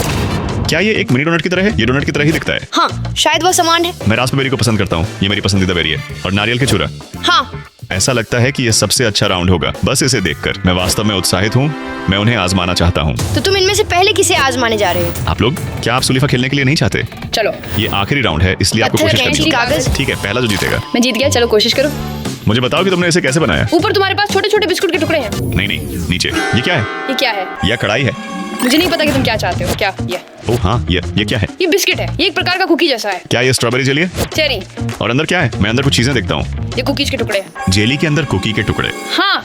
क्या ये एक मिनी डोनट की तरह है? ये डोनट की तरह ही दिखता है। हाँ, शायद वह समान है। मैं रास्पबेरी को पसंद करता हूँ, ये मेरी पसंदीदा बेरी है। और नारियल के चूरा। हाँ, ऐसा लगता है कि ये सबसे अच्छा राउंड होगा। बस इसे देखकर मैं वास्तव में उत्साहित हूँ। मैं उन्हें आजमाना चाहता हूँ। तो तुम इनमें से पहले किसे आजमाने जा रहे हो? आप लोग, क्या आप सुलीफा खेलने के लिए नहीं चाहते? चलो, ये आखिरी राउंड है, इसलिए आपको पत्थर, कोशिश करनी कैंची, होगी। कागज। ठीक है, पहला जो जीतेगा। मैं जीत गया। चलो कोशिश करो। मुझे बताओ कि तुमने इसे कैसे बनाया। ऊपर तुम्हारे पास छोटे छोटे बिस्कुट के टुकड़े हैं। नहीं, नीचे। ये क्या है? ये क्या है? यह कढ़ाई है। मुझे नहीं पता कि तुम क्या चाहते हो। क्या ये? ओह हाँ, ये क्या है? ये बिस्किट है। ये एक प्रकार का कुकी जैसा है। क्या ये स्ट्रॉबेरी जेली है? चेरी। और अंदर क्या है? मैं अंदर कुछ चीजें देखता हूँ। ये कुकीज के टुकड़े हैं। जेली के अंदर कुकी के टुकड़े। हाँ,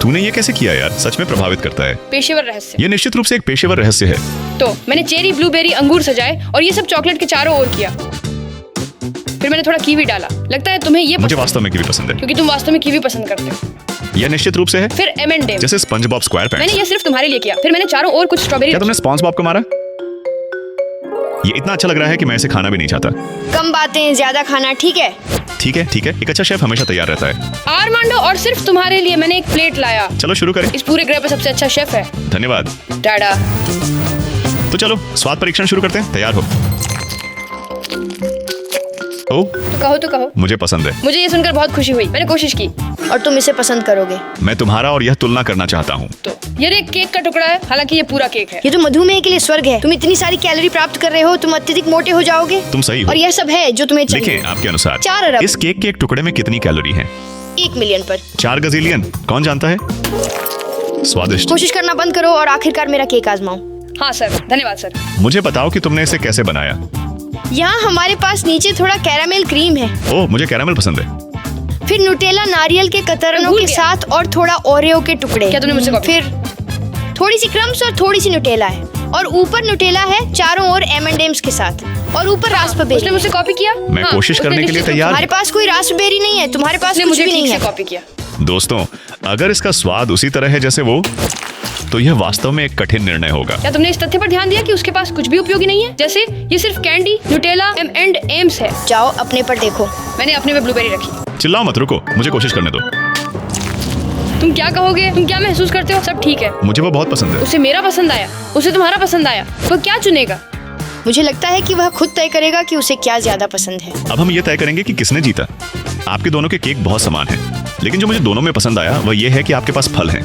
तूने ये कैसे किया यार? सच में प्रभावित करता है। पेशेवर रहस्य। ये निश्चित रूप से एक पेशेवर रहस्य है। तो मैंने चेरी, ब्लूबेरी, अंगूर सजाए और ये सब चॉकलेट के चारों ओर किया। फिर मैंने थोड़ा कीवी डाला। लगता है तुम्हें ये मुझे वास्तव में कीवी पसंद है। क्योंकि तुम वास्तव में कीवी पसंद करते हो। यह निश्चित रूप से है। फिर M&M। जैसे स्पंज बॉब स्क्वायर पैंट्स। मैंने ये सिर्फ तुम्हारे लिए किया। फिर मैंने चारों ओर कुछ स्ट्रॉबेरी। क्या तुमने स्पॉन्ज बॉब को मारा? ये इतना अच्छा लग रहा है कि मैं इसे खाना भी नहीं चाहता। कम बातें, ज्यादा खाना। ठीक है। ठीक है। एक अच्छा शेफ हमेशा तैयार रहता है। आर्मांडो, और सिर्फ तुम्हारे लिए मैंने एक प्लेट लाया। चलो शुरू करें। इस पूरे ग्रह पे सबसे अच्छा शेफ है। धन्यवाद। टाडा। तो चलो स्वाद परीक्षण शुरू करते हैं। तैयार हो? ओ, तो कहो। मुझे पसंद है। मुझे ये सुनकर बहुत खुशी हुई। मैंने कोशिश की। और तुम इसे पसंद करोगे। मैं तुम्हारा और यह तुलना करना चाहता हूँ। तो ये एक केक का टुकड़ा है, हालांकि ये पूरा केक है। ये तो मधुमेह के लिए स्वर्ग है। तुम इतनी सारी कैलोरी प्राप्त कर रहे हो, तुम अत्यधिक मोटे हो जाओगे। तुम सही हो। और यह सब है जो तुम्हें चाहिए। देखें आपके अनुसार 4 अरब। इस केक के एक टुकड़े में कितनी कैलोरी है? 1 मिलियन पर। 4 गजीलियन। कौन जानता है? स्वादिष्ट। कोशिश करना बंद करो और आखिरकार मेरा केक आजमाओ। हाँ सर, धन्यवाद सर। मुझे बताओ कि तुमने इसे कैसे बनाया। यहाँ हमारे पास नीचे थोड़ा कैरामेल क्रीम है। ओह, मुझे कैरामेल पसंद है। फिर नुटेला नारियल के कतरनों भूल के गया। साथ और थोड़ा ओरियो के टुकड़े। क्या तुमने मुझसे कॉपी? फिर थोड़ी सी क्रम्स और थोड़ी सी नुटेला है। और ऊपर नुटेला है चारों ओर M&M's के साथ। और ऊपर उसने रास्पबेरी। मुझसे कॉपी किया। मैं कोशिश उसने करने के लिए निश्चित रूप तैयार। तुम्हारे पास कोई रास्पबेरी नहीं है। तुम्हारे पास उसने कुछ मुझे भी नहीं ठीक से है। कॉपी किया। दोस्तों, अगर इसका स्वाद उसी तरह है जैसे वो, तो यह वास्तव में एक कठिन निर्णय होगा। क्या तुमने इस तथ्य पर ध्यान दिया कि उसके पास कुछ भी उपयोगी नहीं है? जैसे ये सिर्फ कैंडी, न्यूटेला, M&M's है। जाओ अपने पर देखो। मैंने अपने में ब्लूबेरी रखी। चिल्लाओ मत, रुको, मुझे कोशिश करने दो। तुम क्या कहोगे? तुम क्या महसूस करते हो? सब ठीक है। मुझे वो बहुत पसंद है। उसे मेरा पसंद आया, उसे तुम्हारा पसंद आया। वो क्या चुनेगा? मुझे लगता है कि वह खुद तय करेगा कि उसे क्या ज्यादा पसंद है। अब हम ये तय करेंगे कि किसने जीता। आपके दोनों के केक बहुत समान हैं, लेकिन जो मुझे दोनों में पसंद आया वह ये है कि आपके पास फल हैं।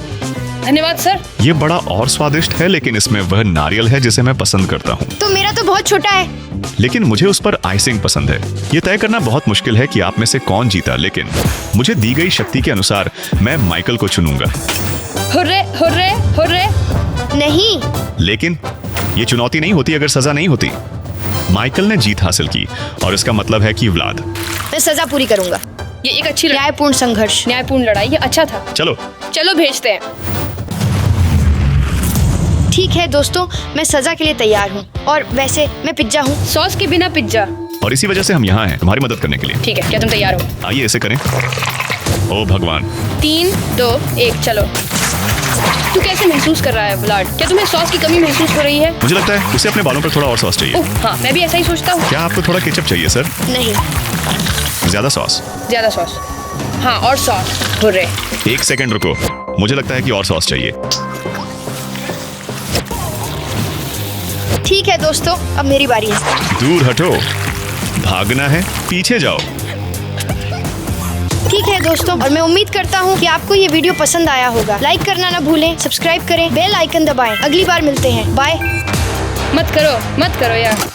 धन्यवाद सर। ये बड़ा और स्वादिष्ट है, लेकिन इसमें वह नारियल है जिसे मैं पसंद करता हूँ। तो मेरा तो बहुत छोटा है। लेकिन मुझे उस पर आइसिंग पसंद है। ये तय करना बहुत मुश्किल है कि आप में से कौन जीता, लेकिन मुझे दी गई शक्ति के अनुसार मैं माइकल को चुनूंगा। Hurray hurray hurray. नहीं, लेकिन ये चुनौती नहीं होती अगर सजा नहीं होती। माइकल ने जीत हासिल की और इसका मतलब है कि व्लाद। मैं सजा पूरी करूंगा। ये एक अच्छी लड़ाई, न्यायपूर्ण संघर्ष। न्यायपूर्ण लड़ाई। ये अच्छा था। चलो भेजते हैं। ठीक है दोस्तों, मैं सजा के लिए तैयार हूँ। और वैसे मैं पिज्जा हूँ। सॉस के बिना पिज्जा। और इसी वजह से हम यहाँ हैं, तुम्हारी मदद करने के लिए। ठीक है, क्या तुम तैयार हो? आइए इसे करें। ओ भगवान। 3, 2, 1 चलो। तू कैसे महसूस कर रहा है व्लाड? क्या तुम्हें सॉस की कमी महसूस हो रही है? मुझे लगता है उसे अपने बालों पर थोड़ा और सॉस चाहिए। ओह हाँ, मैं भी ऐसा ही सोचता हूँ। क्या आपको थोड़ा केचप चाहिए सर? नहीं, ज्यादा सॉस? ज्यादा सॉस। हाँ, और सॉस। हुर्रे। 1 सेकंड रुको, मुझे लगता है कि और सॉस चाहिए। ठीक है दोस्तों, अब मेरी बारी है। दूर हटो, भागना है, पीछे जाओ। ठीक है दोस्तों, और मैं उम्मीद करता हूँ कि आपको ये वीडियो पसंद आया होगा। लाइक करना ना भूलें, सब्सक्राइब करें, बेल आइकन दबाएं। अगली बार मिलते हैं। बाय। मत करो यार।